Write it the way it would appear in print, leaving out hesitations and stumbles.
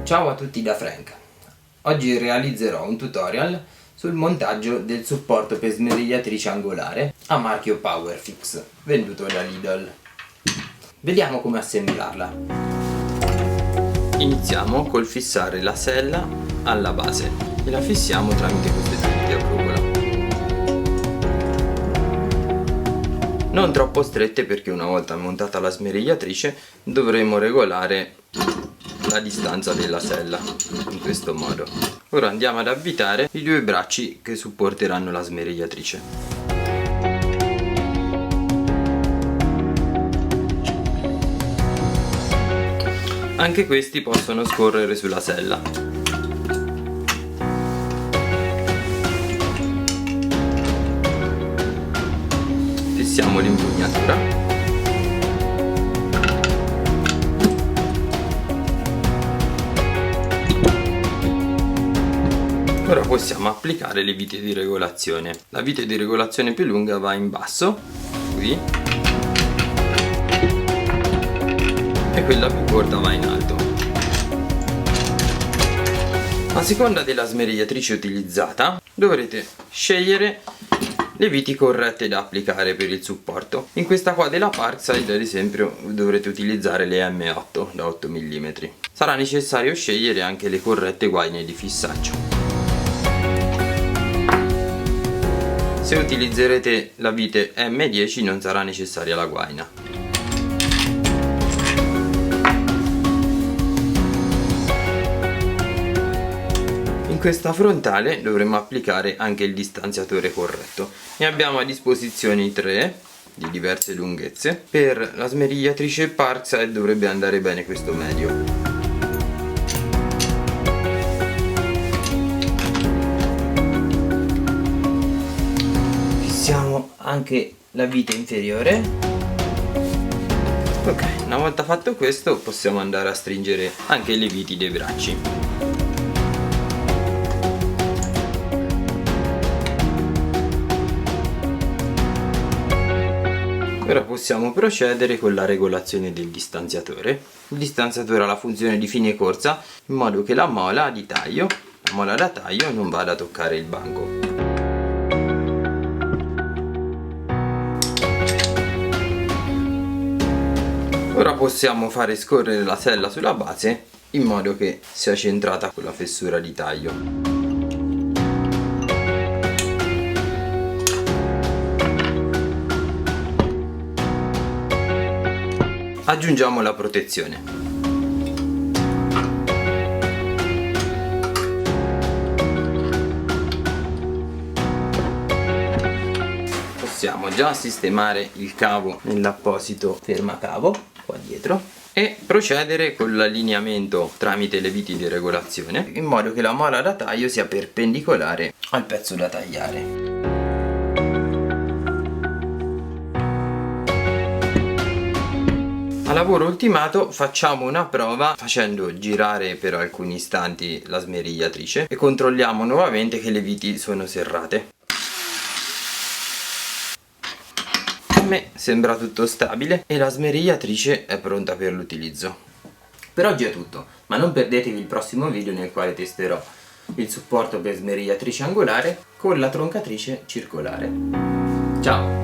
Ciao a tutti da Frank. Oggi realizzerò un tutorial sul montaggio del supporto per smerigliatrice angolare a marchio Powerfix, venduto da Lidl. Vediamo come assemblarla. Iniziamo col fissare la sella alla base e la fissiamo tramite queste due viti a brugola. Non troppo strette, perché una volta montata la smerigliatrice dovremo regolare la distanza della sella in questo modo. Ora andiamo ad avvitare i due bracci che supporteranno la smerigliatrice. Anche questi possono scorrere sulla sella. Fissiamo l'impugnatura. Ora possiamo applicare le viti di regolazione. La vite di regolazione più lunga va in basso, qui, e quella più corta va in alto. A seconda della smerigliatrice utilizzata dovrete scegliere le viti corrette da applicare per il supporto. In questa qua della Parkside, ad esempio, dovrete utilizzare le M8 da 8 mm. Sarà necessario scegliere anche le corrette guaine di fissaggio. Se utilizzerete la vite M10 non sarà necessaria la guaina. In questa frontale dovremo applicare anche il distanziatore corretto. Ne abbiamo a disposizione 3 di diverse lunghezze. Per la smerigliatrice Parkside dovrebbe andare bene questo medio. Fissiamo anche la vite inferiore. Ok, una volta fatto questo possiamo andare a stringere anche le viti dei bracci. Ora possiamo procedere con la regolazione del distanziatore. Il distanziatore ha la funzione di fine corsa, in modo che la mola da taglio non vada a toccare il banco. Ora possiamo fare scorrere la sella sulla base in modo che sia centrata con la fessura di taglio. Aggiungiamo la protezione. Possiamo già sistemare il cavo nell'apposito fermacavo qua dietro e procedere con l'allineamento tramite le viti di regolazione, in modo che la mola da taglio sia perpendicolare al pezzo da tagliare. A lavoro ultimato facciamo una prova facendo girare per alcuni istanti la smerigliatrice e controlliamo nuovamente che le viti sono serrate. A me sembra tutto stabile e la smerigliatrice è pronta per l'utilizzo. Per oggi è tutto, ma non perdetevi il prossimo video nel quale testerò il supporto per smerigliatrice angolare con la troncatrice circolare. Ciao!